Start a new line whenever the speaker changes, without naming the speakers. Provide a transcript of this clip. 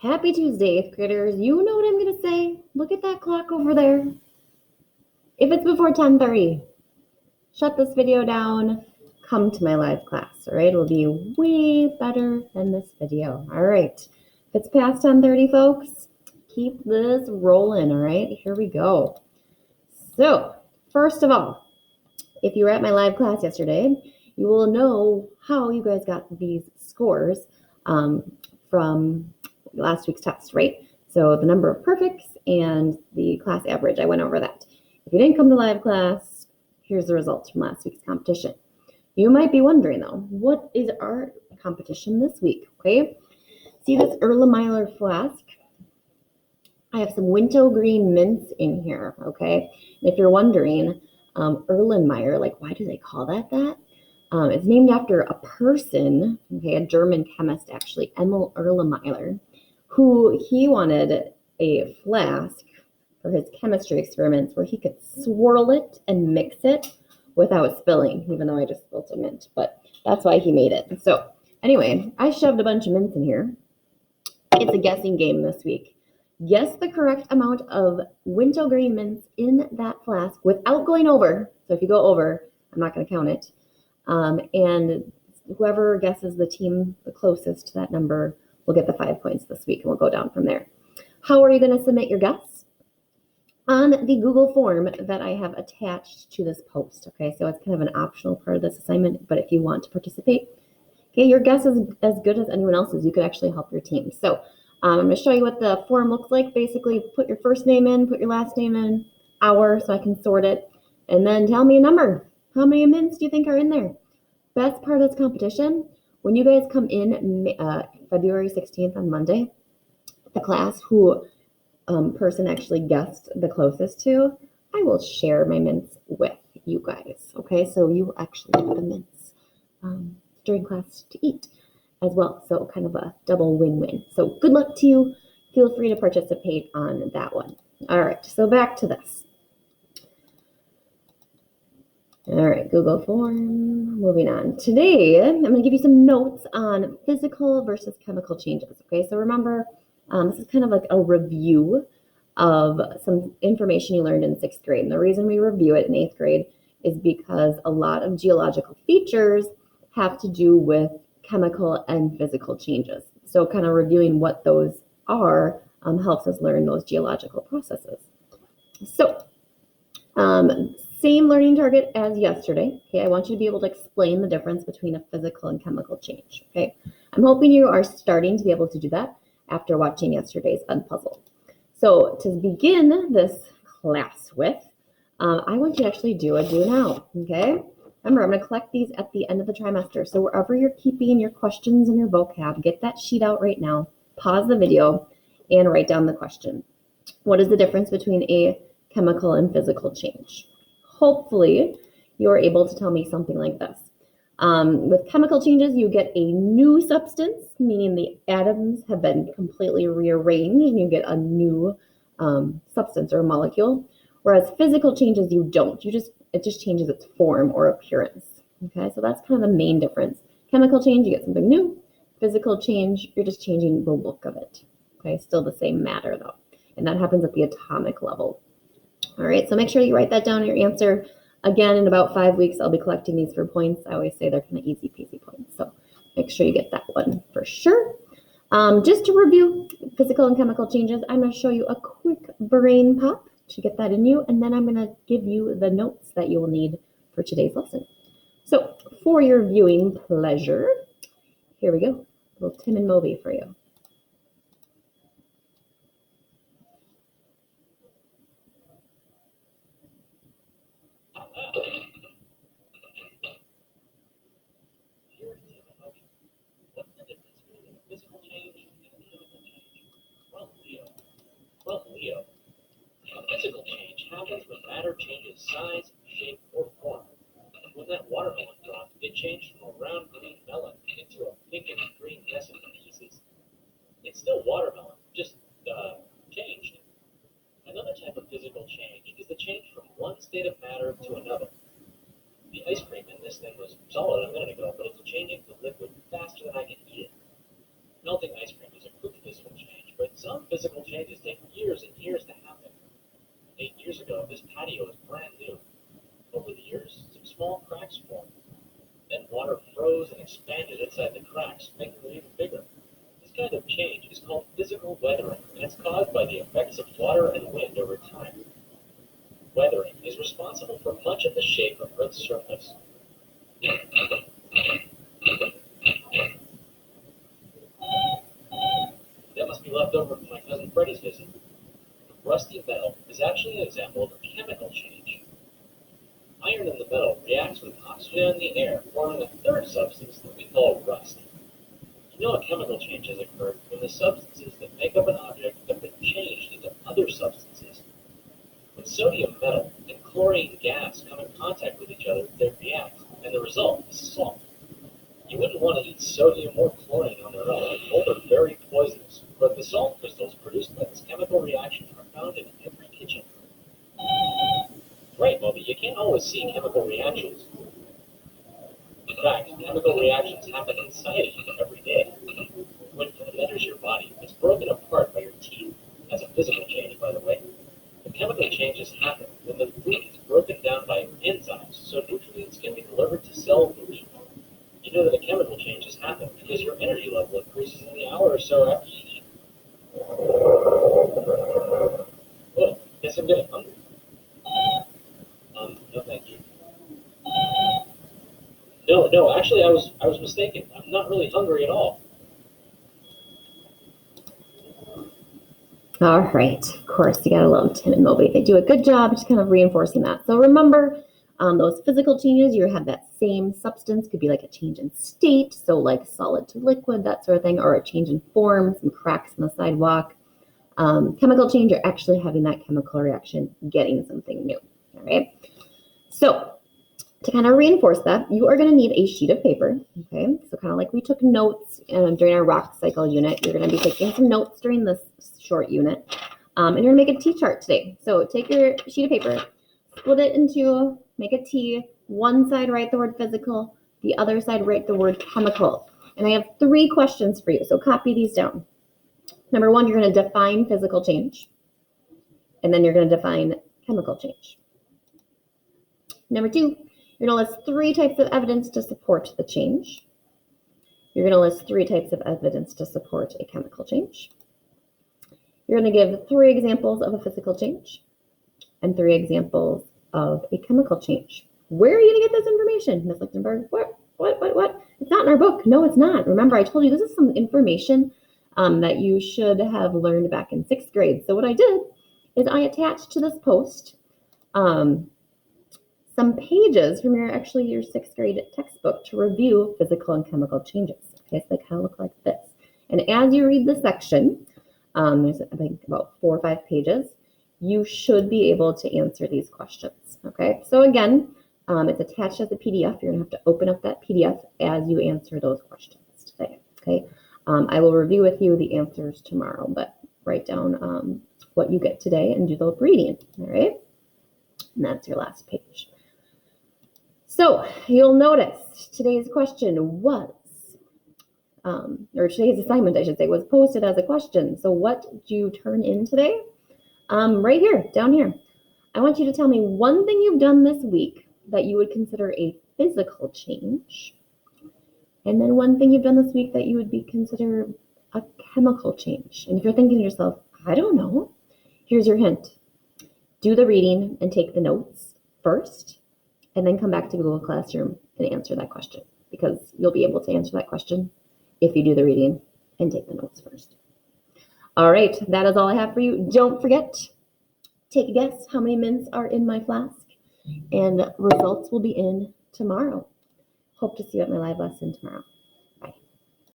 Happy Tuesday, 8th graders. You know what I'm going to say? Look at that clock over there. If it's before 10:30, shut this video down. Come to my live class, all right? It'll be way better than this video, all right? If it's past 10:30, folks, keep this rolling, all right? Here we go. So, first of all, if you were at my live class yesterday, you will know how you guys got these scores from last week's test, right? So the number of perfects and the class average, I went over that. If you didn't come to live class, here's the results from last week's competition. You might be wondering though, what is our competition this week, okay? See this Erlenmeyer flask? I have some wintergreen mints in here, okay? And if you're wondering, Erlenmeyer, like why do they call that that? It's named after a person, okay, a German chemist actually, Emil Erlenmeyer, who he wanted a flask for his chemistry experiments where he could swirl it and mix it without spilling, even though I just spilled a mint, but that's why he made it. So anyway, I shoved a bunch of mints in here. It's a guessing game this week. Guess the correct amount of wintergreen mints in that flask without going over. So if you go over, I'm not going to count it. And whoever guesses the team the closest to that number will get the 5 points this week, and we'll go down from there. How are you going to submit your guess? On the Google form that I have attached to this post, okay? So it's kind of an optional part of this assignment, but if you want to participate, okay, your guess is as good as anyone else's. You could actually help your team. So I'm going to show you what the form looks like. Basically, put your first name in, put your last name in, hour, so I can sort it, and then tell me a number. How many mints do you think are in there? Best part of this competition, when you guys come in February 16th on Monday, the class who person actually guessed the closest to, I will share my mints with you guys, okay? So you will actually get the mints during class to eat as well. So kind of a double win-win. So good luck to you. Feel free to participate on that one. All right, so back to this. All right, Google form, moving on. Today, I'm going to give you some notes on physical versus chemical changes, okay? So remember, this is kind of like a review of some information you learned in 6th grade. And the reason we review it in 8th grade is because a lot of geological features have to do with chemical and physical changes. So kind of reviewing what those are helps us learn those geological processes. So, same learning target as yesterday. Okay, I want you to be able to explain the difference between a physical and chemical change. Okay, I'm hoping you are starting to be able to do that after watching yesterday's Unpuzzled. So to begin this class with, I want you to actually do a do now. Okay, remember I'm going to collect these at the end of the trimester. So wherever you're keeping your questions and your vocab, get that sheet out right now. Pause the video and write down the question. What is the difference between a chemical and physical change? Hopefully, you're able to tell me something like this. With chemical changes, you get a new substance, meaning the atoms have been completely rearranged and you get a new substance or molecule. Whereas physical changes, you don't. It just changes its form or appearance. Okay, so that's kind of the main difference. Chemical change, you get something new. Physical change, you're just changing the look of it. Okay, still the same matter though. And that happens at the atomic level. All right, so make sure you write that down in your answer. Again, in about 5 weeks, I'll be collecting these for points. I always say they're kind of easy peasy points. So make sure you get that one for sure. Just to review physical and chemical changes, I'm going to show you a quick brain pop to get that in you. And then I'm going to give you the notes that you will need for today's lesson. So for your viewing pleasure, here we go. A little Tim and Moby for you.
Well, Leo, a physical change happens when matter changes size, shape, or form. When that watermelon dropped, it changed from a round green melon into a pink and green mess of pieces. It's still watermelon, just changed. Another type of physical change is the change from one state of matter to another. The ice cream in this thing was solid a minute ago, but it's changing to liquid faster than I can eat it. Melting ice cream is a quick physical change. Some physical changes take years and years to happen. 8 years ago, this patio was brand new. Over the years, some small cracks formed. Then water froze and expanded inside the cracks, making them even bigger. This kind of change is called physical weathering, and it's caused by the effects of water and wind over time. Weathering is responsible for much of the shape of Earth's surface. That must be left over from my cousin Freddie's visit. Rusty metal is actually an example of a chemical change. Iron in the metal reacts with oxygen in the air, forming a third substance that we call rust. You know a chemical change has occurred when the substances that make up an object have been changed into other substances. When sodium metal and chlorine gas come in contact with each other, they react, and the result is salt. You wouldn't want to eat sodium or chlorine on their own. Both are very poisonous, but the salt crystals produced by this chemical reaction are found in every kitchen. Right, Moby, you can't always see chemical reactions. In fact, chemical reactions happen inside of you every day. When food enters your body, it's broken apart by your teeth, as a physical change, by the way. The chemical changes happen when the food is broken down by enzymes, so nutrients can be delivered to cell function. You know that a chemical change has happened because your energy level increases in the hour or so after you eat. Well, guess I'm getting hungry. No thank you. No, actually I was mistaken. I'm not really hungry at all.
All right, of course, you gotta love Tim and Moby. They do a good job just kind of reinforcing that. So remember, those physical changes, you have that same substance, could be like a change in state, so like solid to liquid, that sort of thing, or a change in form, some cracks in the sidewalk. Chemical change, you're actually having that chemical reaction, getting something new, all right? So to kind of reinforce that, you are going to need a sheet of paper, okay? So kind of like we took notes during our rock cycle unit, you're going to be taking some notes during this short unit, and you're going to make a T-chart today. So take your sheet of paper, split it into, make a T, one side write the word physical, the other side write the word chemical. And I have 3 questions for you, so copy these down. Number 1, you're going to define physical change, and then you're going to define chemical change. Number 2, you're going to list 3 types of evidence to support the change. You're going to list 3 types of evidence to support a chemical change. You're going to give 3 examples of a physical change and 3 examples of a chemical change. Where are you going to get this information, Ms. Lichtenberg? What? It's not in our book. No, it's not. Remember, I told you this is some information that you should have learned back in 6th grade. So what I did is I attached to this post some pages from your 6th grade textbook to review physical and chemical changes. Okay, so they kind of look like this. And as you read the section, there's I think about 4 or 5 pages, you should be able to answer these questions. Okay, so again, it's attached as a PDF. You're gonna have to open up that PDF as you answer those questions today. Okay, I will review with you the answers tomorrow, but write down what you get today and do the reading. All right, and that's your last page. So you'll notice today's question was, or today's assignment, I should say, was posted as a question. So what did you turn in today? Right here, down here. I want you to tell me one thing you've done this week that you would consider a physical change, and then one thing you've done this week that you would consider a chemical change. And if you're thinking to yourself, I don't know, here's your hint. Do the reading and take the notes first, and then come back to Google Classroom and answer that question, because you'll be able to answer that question if you do the reading and take the notes first. All right, that is all I have for you. Don't forget, take a guess how many mints are in my flask, and results will be in tomorrow. Hope to see you at my live lesson tomorrow.